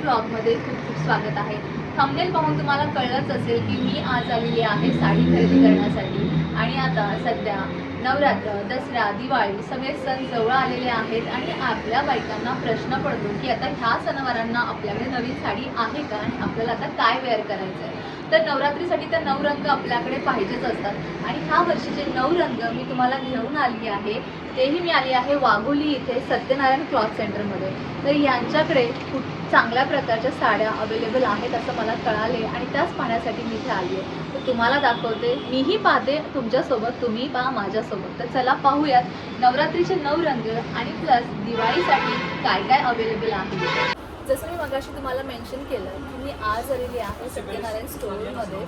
ब्लॉगमध्ये खूप खूप स्वागत आहे. थंबनेल पाहून तुम्हाला कळलंच असेल की मी आज आलेली आहे साडी खरेदी करण्यासाठी. आणि आता सध्या नवरात्र, दसरा, दिवाळी सगळे सण जवळ आलेले आहेत आणि आपल्या बायकांना प्रश्न पडतो की आता ह्या सणवारांना आपल्याकडे नवीन साडी आहे का आणि आपल्याला आता काय वेअर करायचं आहे. तर नवरात्रीसाठी तर 9 रंग आपल्याकडे पाहिजेच असतात आणि ह्या वर्षीचे 9 रंग मी तुम्हाला घेऊन आली आहे. तेही मी आली आहे वाघोली इथे सत्यनारायण क्लॉथ सेंटरमध्ये. तर यांच्याकडे खूप चांगल्या प्रकारच्या साड्या अवेलेबल आहेत असं मला कळाले आणि त्याच पाहण्यासाठी मी इथे आली आहे. तर तुम्हाला दाखवते, मीही पाहते तुमच्यासोबत, तुम्ही पहा माझ्यासोबत. तर चला पाहूयात नवरात्रीचे 9 रंग आणि प्लस दिवाळीसाठी काय काय अवेलेबल आहे. जसं मी मगाशी तुम्हाला मेन्शन केलं की मी आज आलेली आहे सत्यनारायण स्टोअरमध्ये,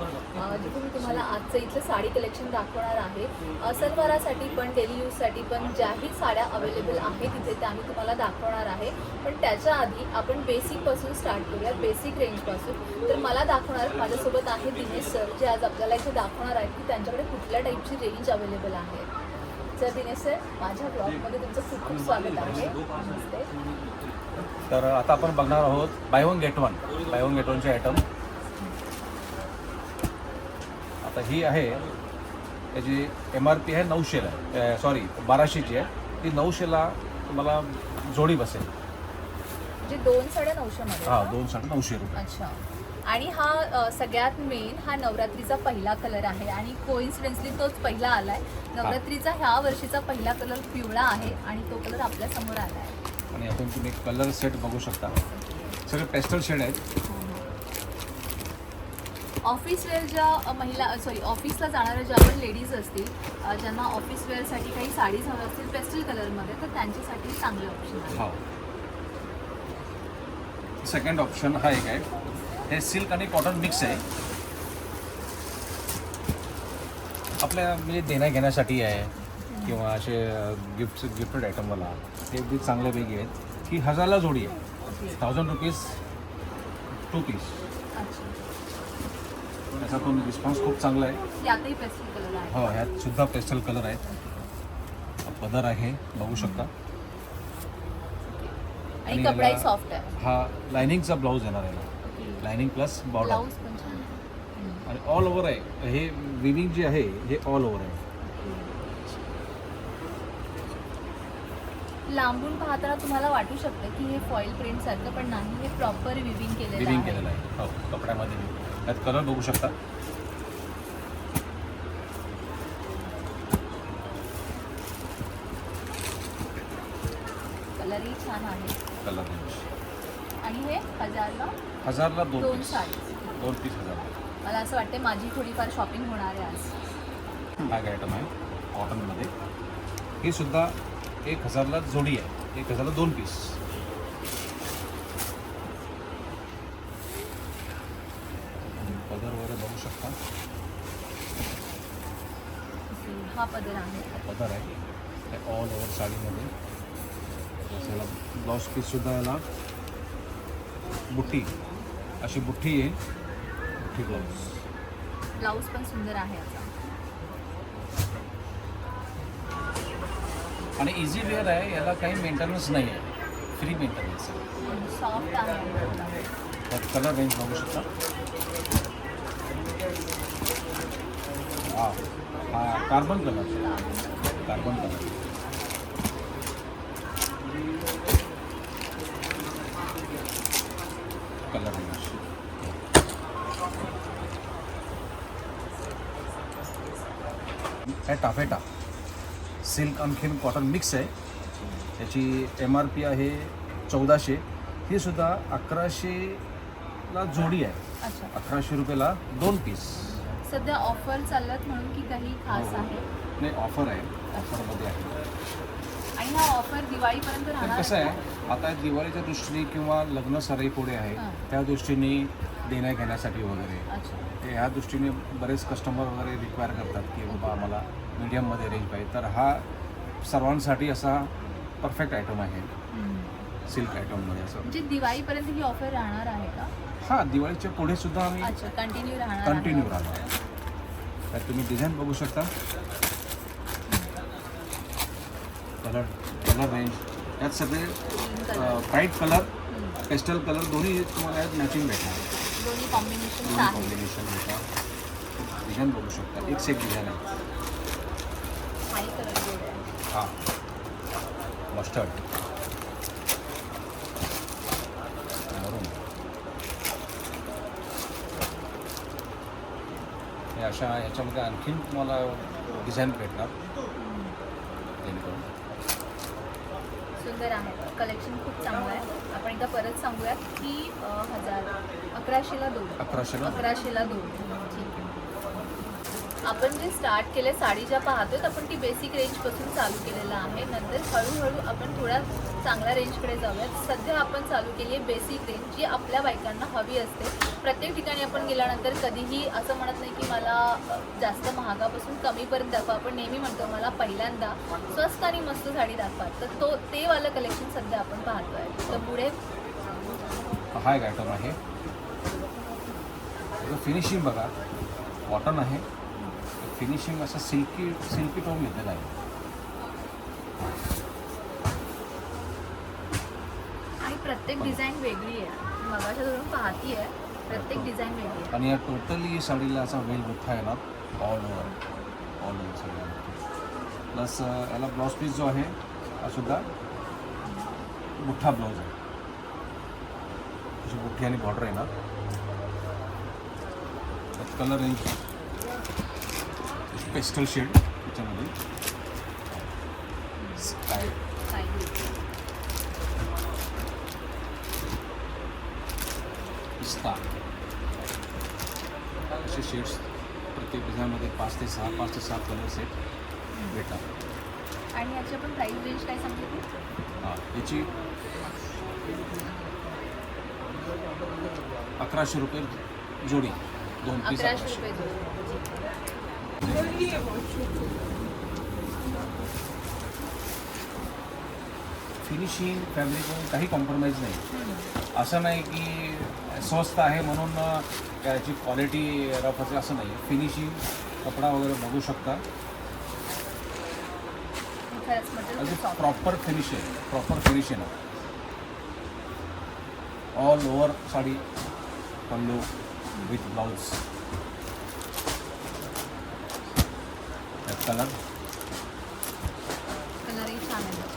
जिथे मी तुम्हाला आजचं इथलं साडी कलेक्शन दाखवणार आहे. सणवारासाठी पण डेली यूजसाठी पण ज्याही साड्या अवेलेबल आहेत तिथे त्या मी तुम्हाला दाखवणार आहे. पण त्याच्या आधी आपण बेसिकपासून स्टार्ट करूया, बेसिक रेंजपासून. तर मला दाखवणार माझ्यासोबत आहे दिनेश सर, जे आज आपल्याला इथे दाखवणार आहेत की त्यांच्याकडे कुठल्या टाईपची रेंज अवेलेबल आहे. तर दिनेश सर, माझ्या ब्लॉगमध्ये तुमचं खूप खूप स्वागत आहे. नमस्ते. तर आता आपण बघणार आहोत बाय वन गेट वनचे आयटम. आता ही आहे, याची MRP आहे 900ला, सॉरी 1200ची आहे. ती 900ला तुम्हाला जोडी बसेल. म्हणजे 2 साड्या 900मध्ये. हां, 2 साड्या 900 रुपये. अच्छा. आणि हा सगळ्यात मेन हा नवरात्रीचा पहिला कलर आहे आणि कोइन्सिडेंटली तोच पहिला आलाय. नवरात्रीचा ह्या वर्षीचा पहिला कलर पिवळा आहे आणि तो कलर आपल्या समोर आला आहे. आणि आपण तुम्ही कलर सेट बघू शकता, सगळे पेस्टल शेड आहेत. ऑफिस वेअर ज्या ऑफिसला जाणाऱ्या ज्या पण लेडीज असतील, ज्यांना ऑफिस वेअरसाठी काही साडीज हव्या असतील पेस्टल कलरमध्ये, तर त्यांच्यासाठी चांगले ऑप्शन आहे. हो. सेकंड ऑप्शन हा एक आहे, हे सिल्क आणि कॉटन मिक्स आहे. आपल्या म्हणजे देण्या घेण्यासाठी आहे किंवा असे गिफ्टेड आयटमवाला ते बी चांगले वेगळे आहेत. ही 1000ला जोडी आहे, 1000 रुपीज 2 पीस. अच्छा. याचा पण रिस्पॉन्स खूप चांगला आहे. यातही पेस्टल कलर आहे. हो, ह्यात सुद्धा पेस्टल कलर आहेत. पदर आहे, बघू शकता. आणि कपडाही सॉफ्ट आहे. हा लायनिंगचा ब्लाऊज येणार आहे, लायनिंग प्लस बॉर्डर. ब्लाऊज पण छान आणि ऑल ओव्हर आहे. हे विविंग जे आहे हे ऑल ओव्हर आहे. लांबून पाहताना तुम्हाला वाटू शकतं की हे फॉईल प्रिंट सारखं, पण नाही, हे प्रॉपर विविंग केलेलं आहे. हो, कपड्यामध्ये. यात कलर बघू शकता. कलरही छान आहे. कलर आणि हे 1000ला 2 2 पीस. साडी. 2 पीस 1000. मला असं वाटते माझी थोडीफार शॉपिंग होणार आहे आज. हा आयटम आहे कॉटनमध्ये. ही सुद्धा 1000ला जोडी आहे, 1000ला 2 पीस. पदर वगैरे बघू शकता. हा पदर आहे. पदर आहे ते ऑल ओव्हर साडीमध्ये. याला ब्लाऊज पीससुद्धा याला बुट्टी, अशी बुट्टी आहे, बुट्टी ब्लाऊज. ब्लाऊज पण सुंदर आहे याचा. आणि इझी वेअर आहे, याला काही मेंटेनन्स नाही आहे, फ्री मेंटेनन्स आहे. सॉफ्ट आहे. तर कलर रेंज बघू शकता. हा कार्बन कलर कलर रेंज. हे टाफेटा सिल्क आणखीन कॉटन मिक्स आहे. त्याची MRP आहे 1400. ही सुद्धा 1100ला जोडी आहे. अच्छा. 1100 रुपयाला 2 पीस. सध्या ऑफर चालत म्हणून की काही खास आहे. नाही, ऑफर आहे, ऑफरमध्ये आहे. आणि हा ऑफर दिवाळीपर्यंत तर राहणार कसं आहे, आता दिवाळीच्या दृष्टीने किंवा लग्न सराई पुढे आहे, त्या दृष्टीने देण्या घेण्यासाठी वगैरे, अच्छा. ते ह्या दृष्टीने बरेच कस्टमर वगैरे रिक्वायर करतात की बाबा आम्हाला मीडियममध्ये रेंज पाहिजे. तर हा सर्वांसाठी असा परफेक्ट आयटम आहे, सिल्क आयटममध्ये असं. म्हणजे दिवाळीपर्यंत ही ऑफर राहणार आहे का? हां, दिवाळीच्या पुढे सुद्धा आम्ही अच्छा, कंटिन्यू राहणार. तर तुम्ही डिझाईन बघू शकता. कलर रेंज यात सगळे ब्राईट कलर पेस्टल कलर दोन्ही तुम्हाला यात मॅचिंग भेटणार. दोन्ही कॉम्बिनेशन दोन्ही आहे. कॉम्बिनेशन भेटणार. डिझाईन बघू शकता, एक से एक डिझाईन आहे. हाही कलर गोड आहे. हां, मस्टर्ड मरून हे अशा ह्याच्यामध्ये आणखीन तुम्हाला डिझाईन भेटणार. जेणेकरून सुंदर आहे. कलेक्शन खूप चांगलं आहे. आपण एकदा परत सांगूयात की 1100ला 2. 1100ला 2. ठीक आहे. आपण जे स्टार्ट केले साडी ज्या पाहतोय आपण ती बेसिक रेंजपासून चालू केलेलं आहे. नंतर हळूहळू आपण थोड्या चांगल्या रेंजकडे जाऊयात. सध्या आपण चालू केली आहे बेसिक रेंज, जी आपल्या बायकांना हवी असते. प्रत्येक ठिकाणी आपण गेल्यानंतर कधीही असं म्हणत नाही की मला जास्त महागापासून कमीपर्यंत दाखवा. आपण नेहमी म्हणतो मला पहिल्यांदा स्वस्त आणि मस्त साडी दाखवा. तर ते वालं कलेक्शन सध्या आपण पाहतोय. तर पुढे हा एक आयटम आहे. फिनिशिंग बघा, कॉटन आहे. फिनिशिंग असं सिल्की टोन घेतलेलं आहे. आणि प्रत्येक डिझाईन वेगळी आहे. मगाच्या धरून पाहती आहे, प्रत्येक डिझाईन वेगळी आहे. आणि या टोटली साडीला असा वेल मोठा येणार ऑल ओव्हर साडीला. प्लस याला ब्लाऊज पीस जो आहे हा सुद्धा मोठा ब्लाऊज आहे. अशी मोठी आणि बॉर्डर येणार. कलर रेंज पेस्टल शेड त्याच्यामध्ये स्काय पिस्ता असे शेड्स प्रत्येक डिझाईनमध्ये 5 ते 6 कलर सेट भेटतात. आणि याची आपण प्राईस रेंज काय सांगितली? हां, याची 1100 रुपये जोडी, 2 पीस 1100 रुपये जोडी. फिनिशिंग फॅब्रिक काही कॉम्प्रोमाइज नाही. असं नाही की स्वस्त आहे म्हणून त्याची क्वालिटी रफ असेल असं नाही. फिनिशिंग कपडा वगैरे बघू शकता. प्रॉपर फिनिश आहे. All over sari, pallu with blouse. कलरही छान आहे.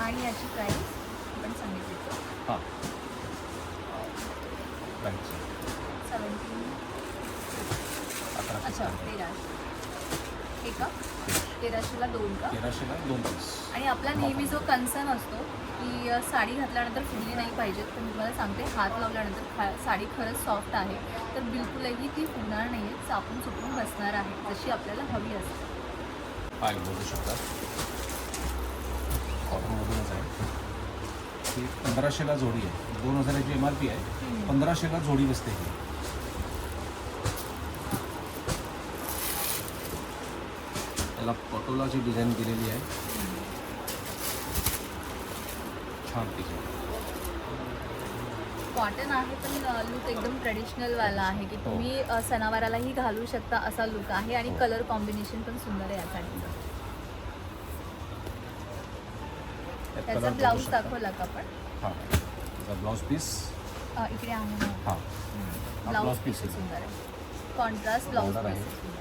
आणि याची प्राईस आपण सांगितली हां, प्राईस 17. 1100. अच्छा, 1300. हे का 1300ला 2 का? 1300ला 2 पीस. आणि आपला नेहमी जो कन्सर्न असतो की साडी घातल्यानंतर फुगली नाही पाहिजे. तर मी तुम्हाला सांगते, हात लावल्यानंतर साडी खरंच सॉफ्ट आहे. तर बिलकुलही ती फुगणार नाही आहे. चापून चुपून बसणार आहे जशी आपल्याला हवी असते. पाय बघू शकता, कॉटनमधूनच आहे. ती 1500ला जोडी आहे. 2000ची MRP आहे. 1500ला जोडी बसते ही. त्याला पटोलाची डिझाईन दिलेली आहे. छान पीस आहे. कॉटन आहे पण लुक एकदम ट्रेडिशनलवाला आहे की तुम्ही सणावारालाही घालू शकता असा लुक आहे. आणि कलर कॉम्बिनेशन पण सुंदर आहे या साडीचं. त्याचा ब्लाऊज दाखवला का आपण? हां, त्याचा ब्लाऊज पीस इकडे आहे ना. हां, ब्लाऊज पीस सुंदर आहे. कॉन्ट्रास्ट ब्लाऊज Border आहे. पीस.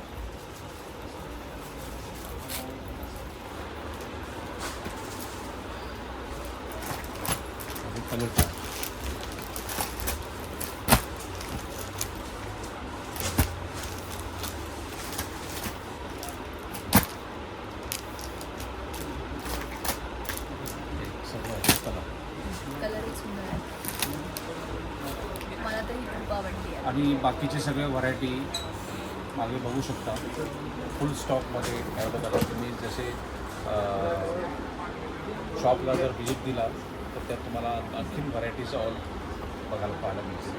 कलर कलरही सुंदर आहे. मला तर ही खूप आवडली आहे. आणि बाकीचे सगळे व्हरायटी मागे बघू शकता. फुल स्टॉकमध्ये अवेलेबल आहे. तुम्ही जसे शॉपला जर व्हिजिट दिला तर त्यात तुम्हाला आणखीन व्हरायटीज ऑल बघायला पाहायला मिळतील.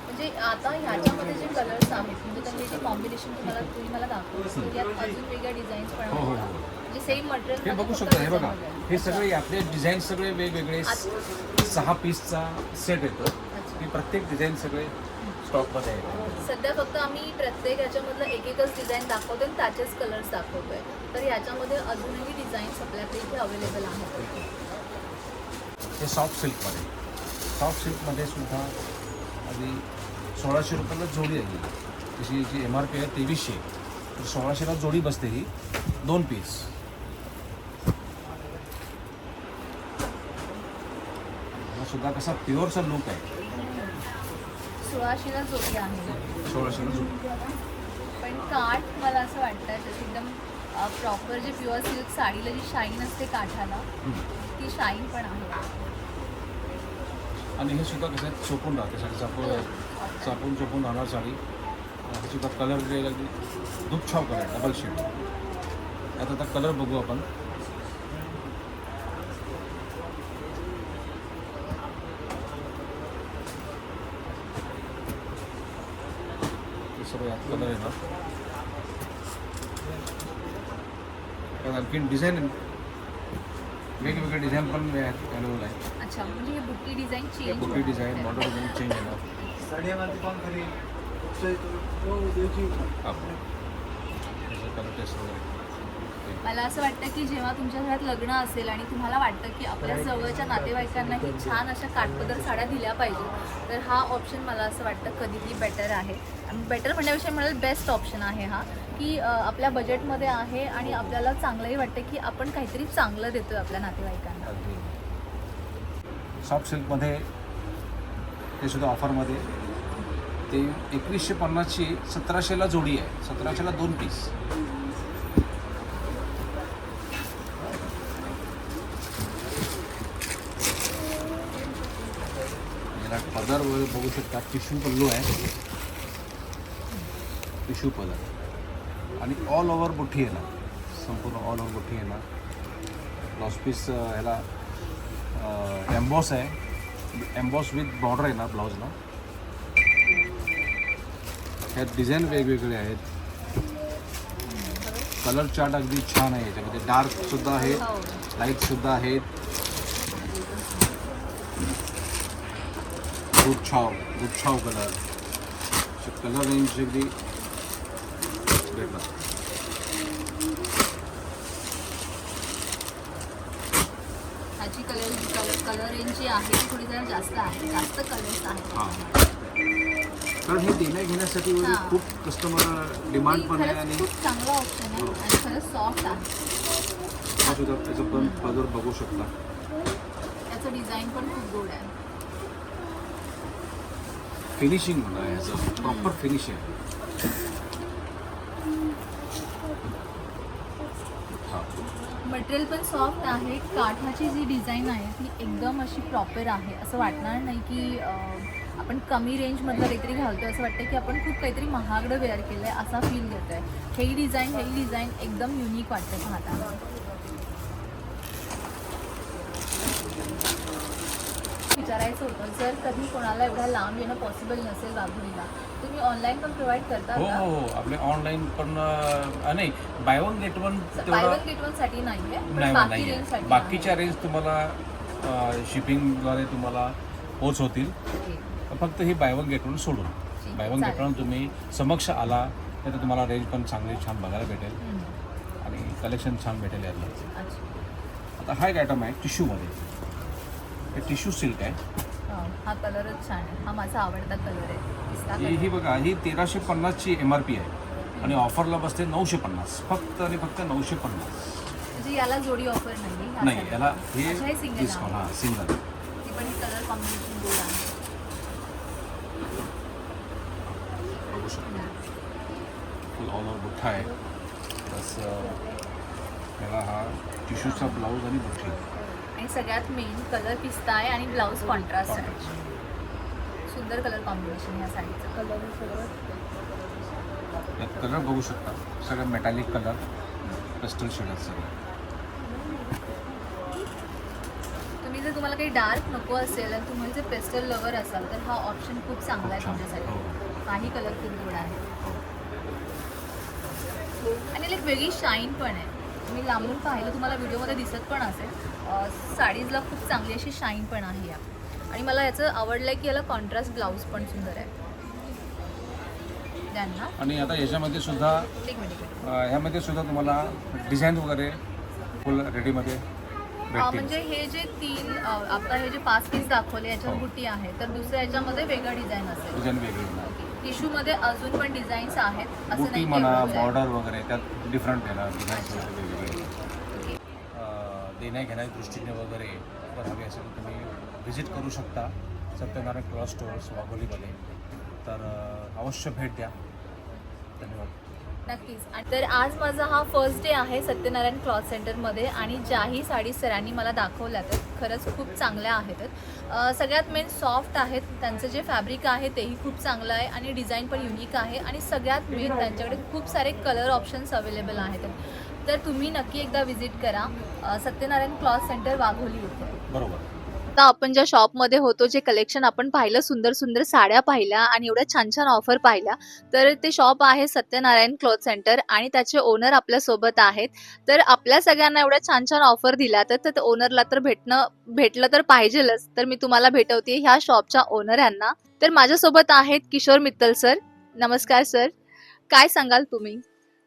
म्हणजे आता ह्याच्यामध्ये जे कलर्स आहेत म्हणजे त्यांचे जे कॉम्बिनेशन तुम्ही मला दाखवलं तर यात अजून वेगळ्या डिझाईन्स पण हो, हो, आहेत. हो. म्हणजे सेम मटेरियल हे बघू शकता. हे बघा, हे सगळे आपले डिझाईन सगळे वेगवेगळे 6 पीसचा सेट येतो. अच्छा. ही प्रत्येक डिझाईन सगळे स्टॉकमध्ये आहे. सध्या फक्त आम्ही प्रत्येक याच्यामधलं एकच डिझाईन दाखवतो आणि त्याचेच कलर्स दाखवतोय. तर याच्यामध्ये अजूनही डिझाईन्स आपल्याकडे इथे अवेलेबल आहेत. हे सॉफ्ट सिल्कमध्ये. सॉफ्ट सिल्कमध्ये सुद्धा आधी 1600 रुपयाला जोडी आहे. तशी जी MRP आहे 2300, तर 1600ला जोडी बसते ही 2 पीस. हा सुद्धा कसा प्युअरचा लुक आहे. 1600ला जोडी आहे. 1600ला जोडी. पण काठ मला असं वाटतं त्याचं एकदम प्रॉपर जे प्युअर सिल्क साडीला जी शाईन असते काठाला ती शाईन पण आहे. आणि हे सुद्धा कसं आहे चोपून राहते साडी. चापून चोपून राहणार साडी. हा सुद्धा कलर जे अगदी दुपछाव कलर डबल शेड. आता कलर बघू आपण. सर्व यात कलर येणार. त्यात आणखीन डिझाईन वेगवेगळे डिझाईन पण अवेलेबल आहे. अच्छा, म्हणजे हे बुट्टी डिझाईन चेंज बुट्टी डिझाईन बॉर्डर डिझाईन चेंज येणार. कलर टेस्ट वगैरे. मला असं वाटतं की जेव्हा तुमच्या घरात लग्न असेल आणि तुम्हाला वाटतं की आपल्या जवळच्या नातेवाईकांना ही छान अशा काठपदर साड्या दिल्या पाहिजे, तर हा ऑप्शन मला असं वाटतं कधीही बेटर आहे. बेटर म्हणण्यापेक्षा मला बेस्ट ऑप्शन आहे हा, की आपल्या बजेटमध्ये आहे आणि आपल्याला चांगलंही वाटतं की आपण काहीतरी चांगलं देतोय आपल्या नातेवाईकांना. सॉफ्ट सिल्कमध्ये ते सुद्धा ऑफरमध्ये ते 2150ची 1700ला जोडी आहे. 1700ला 2 पीस. याला पदर वगैरे बघू शकता. टिश्यू पल्लू आहे. टिश्यू पदर आणि ऑल ओव्हर बुट्टी येणार. संपूर्ण ऑल ओव्हर बुट्टी येणार. ब्लाउज पीस ह्याला एम्बॉस आहे. एम्बॉस विथ बॉर्डर येणार ब्लाऊजला. ह्यात डिझाईन वेगवेगळे आहेत. कलर चार्ट अगदी छान आहे. याच्यामध्ये डार्कसुद्धा आहेत, लाईटसुद्धा आहेत. गुच्छाव कलर. कलर रेंज अगदी भेटणार. ह्याची कलर रेंज जी आहे ती थोडी जरा जास्त आहे. जास्त कलर्स आहेत. हां, कारण हे देण्या घेण्यासाठी वगैरे हां. खूप कस्टमर डिमांड पण आहे. आणि खूप चांगला ऑप्शन आहे आणि खरंच सॉफ्ट आहे. हा सुद्धा त्याचं पण पदर बघू शकता. त्याचं डिझाईन पण खूप गोड आहे. फिनिशिंग म्हणा याचं प्रॉपर फिनिशिंग. हां, मटेरियल पण सॉफ्ट आहे. काठाची जी डिझाईन आहे ती एकदम अशी प्रॉपर आहे. असं वाटणार नाही की आपण कमी रेंजमधलं काहीतरी घालतो. असं वाटतं की आपण खूप काहीतरी महागडं वेअर केलं आहे असा फील घेतो आहे. हेही डिझाईन एकदम युनिक वाटते पाहताना. विचारायचं होतं, जर कधी कोणाला एवढा लांब येणं पॉसिबल नसेल वाघोलीला, तुम्ही ऑनलाईन पण प्रोव्हाइड करता हो का? हो हो. आपले ऑनलाईन पण नाही. By one get one by one get one साठी नाहीये, पण नाही बाकी नाही रेंज साठी बाकीच्या रेंज तुम्हाला शिपिंगद्वारे तुम्हाला पोच होतील. आहे. फक्त ही बाय वन गेट वन सोडून. ठीक, बाय वन गेट चालेल. वन तुम्ही समक्ष आला तर तुम्हाला रेंज पण चांगली छान बघायला भेटेल हम्म. आणि कलेक्शन छान भेटेल यातलं. अच्छा. आता हा एक आयटम आहे टिश्यूमध्ये. हे टिश्यू सिल्क आहे. हा कलरच छान आहे. हा माझा आवडता कलर आहे. पिस्ता ही कलर. बघा, ही 1350ची MRP आहे आणि ऑफरला बसते 950. फक्त आणि फक्त 950. म्हणजे याला जोडी ऑफर नाही. नाही, याला हे अच्छा, हे सिंगल डिस्काउंट. हां, सिंगल. ती पण कलर कॉम्बिनेशन गोड आहे. बघू शकता. फुल ऑल ओव्हर बुठ्ठा आहे. प्लस त्याला हा टिश्यूचा ब्लाऊज आणि बुठ्ठी. आणि सगळ्यात मेन कलर पिस्ता आहे आणि ब्लाऊज कॉन्ट्रास्ट आहे. सुंदर कलर कॉम्बिनेशन ह्या साडीचं. कलर यात कलर बघू शकता. सगळं मेटॅलिक कलर, पेस्टल शेड आहेत सगळं. तुम्ही जर तुम्हाला काही डार्क नको असेल आणि तुम्ही जर पेस्टल लवर असाल तर हा ऑप्शन खूप चांगला आहे खूप छान. तुमच्यासाठी. हो. काही कलर खूप गोड आहे आणि एक वेगळी शाईन पण आहे. तुम्ही लांबून पाहिलं तुम्हाला व्हिडिओमध्ये दिसत पण असेल. साडीजला खूप चांगली अशी शाईन पण आहे या. आणि मला याचं आवडलं आहे की याला कॉन्ट्रास्ट ब्लाऊज पण सुंदर आहे. त्यांना. आणि आता याच्यामध्ये सुद्धा एक मिनिट. ह्यामध्ये सुद्धा तुम्हाला डिझाईन वगैरे फुल रेडीमध्ये भेटतील. म्हणजे हे जे 3 आता हे जे 5 पीस दाखवले याच्यात हो. बुट्टी आहे, तर दुसऱ्या याच्यामध्ये वेगळं डिझाइन असेल. डिझाईन वेगळी टिश्यूमध्ये अजून पण डिझाईन्स आहेत, असं बुटी नाही की म्हणा, एवढंच आहे. बॉर्डर वगैरे त्यात डिफरंट येणार डिझाईन्स वेगवेगळे. ओके. देण्या घेण्याच्या दृष्टीने वगैरे जर हवे असेल तर तुम्ही व्हिजिट करू शकता सत्यनारायण क्लॉथ स्टोअर्स वाघोलीमध्ये. तर अवश्य भेट द्या. धन्यवाद. नक्कीच. तर आज माझा हा फर्स्ट डे आहे सत्यनारायण क्लॉथ सेंटरमध्ये आणि ज्याही साडी सरांनी मला दाखवल्या तर खरंच खूप चांगल्या आहेत. सगळ्यात मेन सॉफ्ट आहेत, त्यांचं जे फॅब्रिक आहे तेही खूप चांगलं आहे आणि डिझाईन पण युनिक आहे आणि सगळ्यात मेन त्यांच्याकडे खूप सारे कलर ऑप्शन्स अवेलेबल आहेत. तर तुम्ही नक्की एकदा व्हिजिट करा सत्यनारायण क्लॉथ सेंटर वाघोली इथे. बरोबर. आता आपण ज्या शॉपमध्ये होतो, जे कलेक्शन आपण पाहिलं, सुंदर सुंदर साड्या पाहिल्या आणि एवढ्या छान छान ऑफर पाहिल्या, तर ते शॉप आहे सत्यनारायण क्लॉथ सेंटर आणि त्याचे ओनर आपल्यासोबत आहेत. तर आपल्या सगळ्यांना एवढ्या छान छान ऑफर दिल्या तर ओनरला तर भेटलं तर पाहिजेलच. तर मी तुम्हाला भेटवते ह्या शॉपच्या ओनर यांना. तर माझ्यासोबत आहेत किशोर मित्तल सर. नमस्कार सर, काय सांगाल तुम्ही?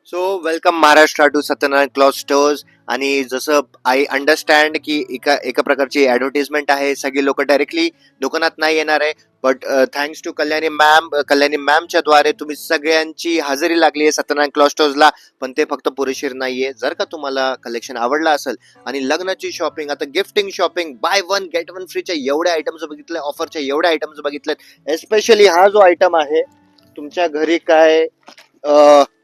So welcome Maharashtra to Satyanarayan cloth stores. आणि जसं आय अंडरस्टँड की एका प्रकारची ॲडव्हर्टिजमेंट आहे, सगळी लोक डायरेक्टली दुकानात नाही येणार आहे, बट थँक्स टू कल्याणी मॅमच्या द्वारे तुम्ही सगळ्यांची हजेरी लागली आहे सत्यनारायण क्लॉथ स्टोअर्सला. पण ते फक्त पुरेशीर नाहीये. जर का तुम्हाला कलेक्शन आवडलं असेल आणि लग्नाची शॉपिंग, आता गिफ्टिंग शॉपिंग, बाय 1 गेट 1 फ्रीच्या एवढ्या आयटम्स बघितले, ऑफरच्या एवढ्या आयटम्स बघितलेत. एस्पेशली हा जो आयटम आहे, तुमच्या घरी काय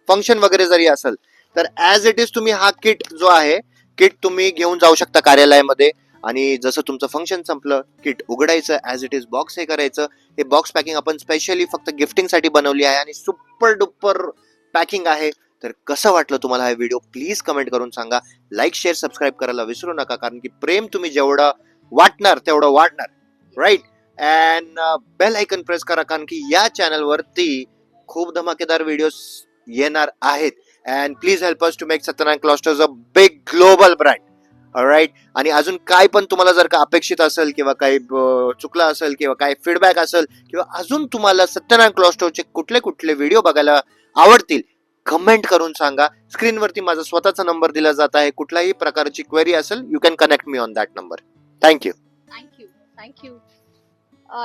फंक्शन वगैरे जरी असेल तर ॲज इट इज तुम्ही हा किट जो आहे, किट तुम्ही घेऊन जाऊ शकता कार्यालयामध्ये. आणि जसं तुमचं फंक्शन संपलं, किट उघडायचं, ॲज इट इज बॉक्स हे करायचं. हे बॉक्स पॅकिंग आपण स्पेशली फक्त गिफ्टिंगसाठी बनवली आहे आणि सुपर डुपर पॅकिंग आहे. तर कसं वाटलं तुम्हाला हा व्हिडिओ, प्लीज कमेंट करून सांगा. लाईक, शेअर, सबस्क्राईब करायला विसरू नका, कारण की प्रेम तुम्ही जेवढं वाटणार तेवढं वाढणार, right. And bell icon press करा, कारण की या चॅनलवरती खूप धमाकेदार व्हिडिओज येणार आहेत. And please help us to make Satyanarayan cloth stores a big global brand. Alright. आणि अजून काय पण तुम्हाला जर का अपेक्षित असेल किंवा काही चुकलं असेल किंवा काही फीडबॅक असेल किंवा अजून तुम्हाला सत्यनारायण क्लॉथ स्टोअरचे कुठले कुठले व्हिडिओ बघायला आवडतील, कमेंट करून सांगा. स्क्रीनवरती माझा स्वतःचा नंबर दिला जात आहे. कुठल्याही प्रकारची क्वेरी असेल, you can connect me on that number. Thank you. Thank you.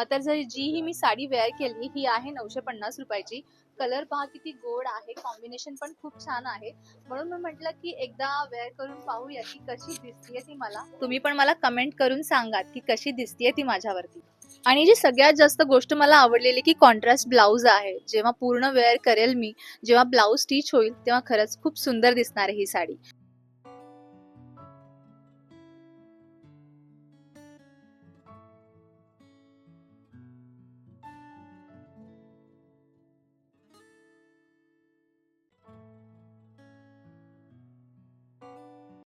तर जर जी ही मी साडी वेअर केली ही आहे 950 रुपयाची. कलर पहा किती गोड आहे, कॉम्बिनेशन पण खूप छान आहे, म्हणून मी म्हटलं की एकदा वेअर करून पाहूया की कशी दिसतीये ती मला. तुम्ही पण मला कमेंट करून सांगा की कशी दिसतीये ती माझ्यावरती. आणि जी सगळ्यात जास्त गोष्ट मला आवडलेली की कॉन्ट्रास्ट ब्लाऊज आहे. जेव्हा पूर्ण वेअर करेल मी, जेव्हा ब्लाऊज स्टिच होईल तेव्हा खरंच खूप सुंदर दिसणार आहे ही साडी.